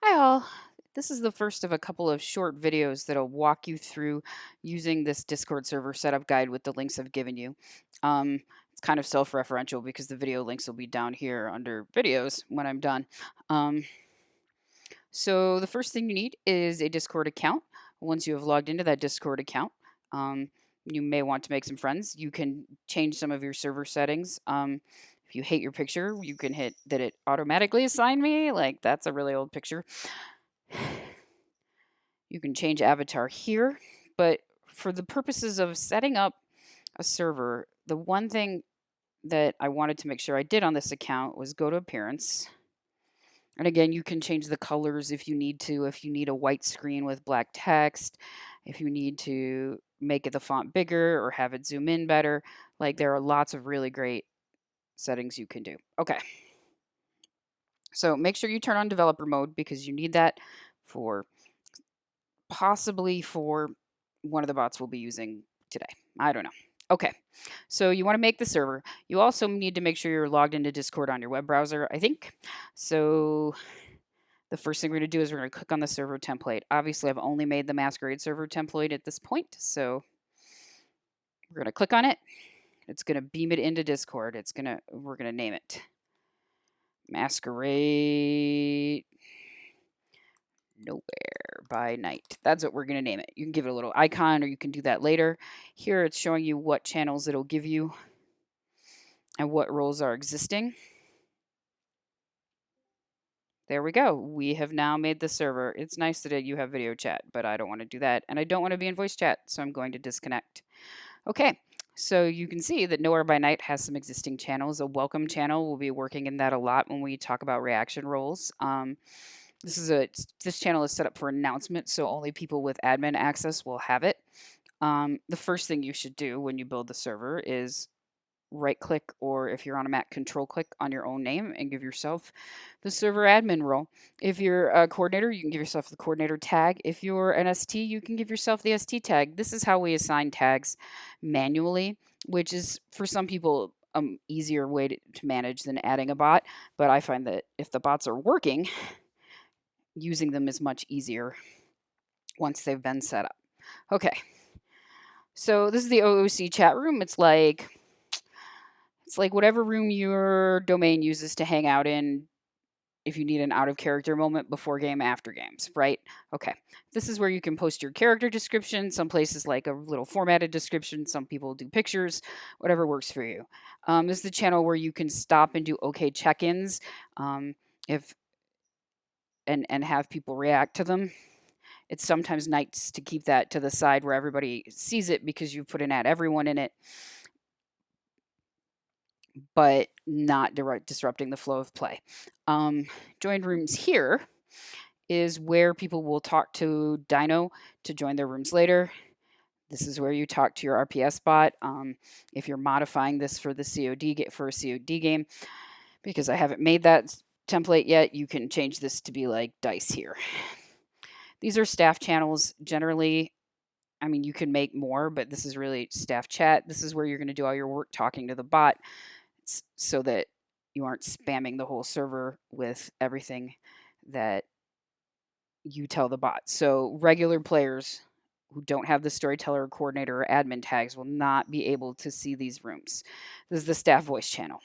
Hi all. This is the first of a couple of short videos that'll walk you through using this Discord server setup guide with the links I've given you. It's kind of self-referential because the video links will be down here under videos when I'm done. Um, so the first thing you need is a Discord account. Once you have logged into that Discord account, um, you may want to make some friends. You can change some of your server settings. If you hate your picture, you can hit that it automatically assign me. Like that's a really old picture. You can change avatar here, but for the purposes of setting up a server, the one thing that I wanted to make sure I did on this account was go to appearance. And again, you can change the colors if you need to, if you need a white screen with black text, if you need to make it the font bigger or have it zoom in better. Like there are lots of really great settings you can do. Okay. So make sure you turn on developer mode because you need that for possibly for one of the bots we'll be using today. I don't know. Okay, so you want to make the server. You also need to make sure you're logged into Discord on your web browser, I think. So the first thing we're going to do is we're going to click on the server template. Obviously, I've only made the Masquerade server template at this point, so we're going to click on it. It's going to beam it into Discord. We're going to name it Masquerade Nowhere by Night. That's what we're going to name it. You can give it a little icon or you can do that later. Here it's showing you what channels it'll give you and what roles are existing. There we go. We have now made the server. It's nice that you have video chat, but I don't want to do that. And I don't want to be in voice chat, so I'm going to disconnect. Okay, so you can see that Nowhere by Night has some existing channels. A welcome channel, we'll be working in that a lot when we talk about reaction roles. This channel is set up for announcements, so only people with admin access will have it. The first thing you should do when you build the server is right click, or if you're on a Mac, control click on your own name and give yourself the server admin role. If you're a coordinator, you can give yourself the coordinator tag. If you're an ST, you can give yourself the ST tag. This is how we assign tags manually, which is for some people easier way to manage than adding a bot. But I find that if the bots are working, using them is much easier once they've been set up. Okay, so this is the OOC chat room. It's like whatever room your domain uses to hang out in if you need an out of character moment before game, after games, right? Okay. This is where you can post your character description. Some places like a little formatted description. Some people do pictures, whatever works for you. This is the channel where you can stop and do okay check-ins if and have people react to them. It's sometimes nice to keep that to the side where everybody sees it because you put an add everyone in it, but not disrupting the flow of play. Joined rooms here is where people will talk to Dino to join their rooms later. This is where you talk to your RPS bot. If you're modifying this for the for a COD game, because I haven't made that template yet, you can change this to be like dice here. These are staff channels generally. I mean, you can make more, but this is really staff chat. This is where you're going to do all your work talking to the bot so that you aren't spamming the whole server with everything that you tell the bot. So regular players who don't have the storyteller, coordinator, or admin tags will not be able to see these rooms. This is the staff voice channel.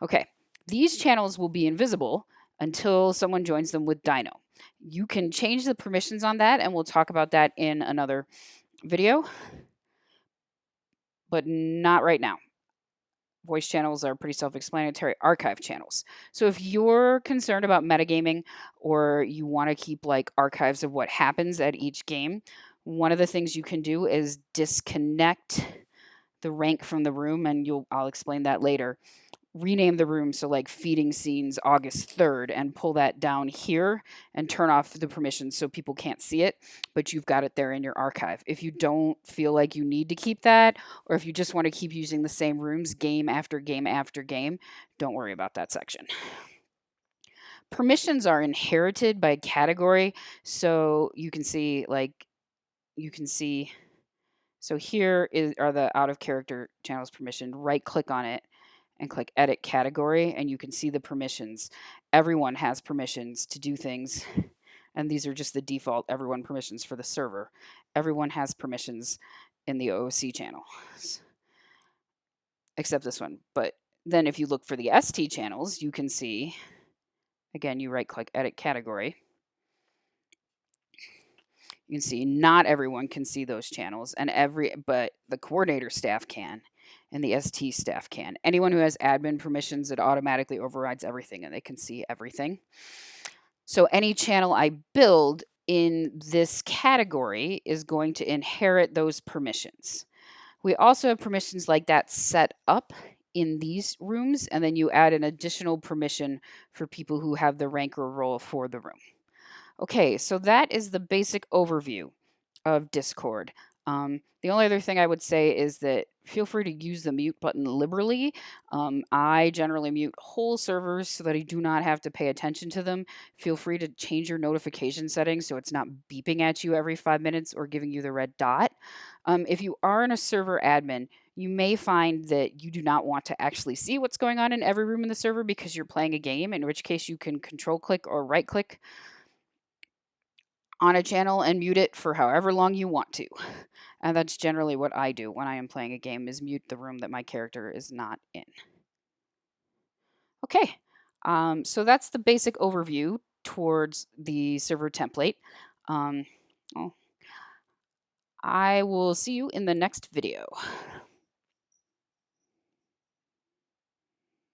Okay, these channels will be invisible until someone joins them with Dino. You can change the permissions on that, and we'll talk about that in another video, but not right now. Voice channels are pretty self-explanatory. Archive channels. So if you're concerned about metagaming or you want to keep like archives of what happens at each game, one of the things you can do is disconnect the rank from the room, and I'll explain that later. Rename the room, so like feeding scenes August 3rd, and pull that down here and turn off the permissions so people can't see it, but you've got it there in your archive. If you don't feel like you need to keep that, or if you just want to keep using the same rooms game after game after game, don't worry about that section. Permissions are inherited by category, so you can see so here are the out of character channels permission. Right click on it and click edit category, and you can see the permissions. Everyone has permissions to do things And these are just the default everyone permissions for the server. Everyone has permissions in the OOC channel, except this one. But then if you look for the ST channels, you can see, again, you right click edit category. You can see not everyone can see those channels, but the coordinator staff can, and the ST staff can. Anyone who has admin permissions, it automatically overrides everything, and they can see everything. So any channel I build in this category is going to inherit those permissions. We also have permissions like that set up in these rooms, and then you add an additional permission for people who have the rank or role for the room. Okay, so that is the basic overview of Discord. The only other thing I would say is that feel free to use the mute button liberally. I generally mute whole servers so that I do not have to pay attention to them. Feel free to change your notification settings so it's not beeping at you every 5 minutes or giving you the red dot. If you are in a server admin, you may find that you do not want to actually see what's going on in every room in the server because you're playing a game, in which case you can control click or right click on a channel and mute it for however long you want to. And that's generally what I do when I am playing a game, is mute the room that my character is not in. Okay, so that's the basic overview towards the server template. Well, I will see you in the next video.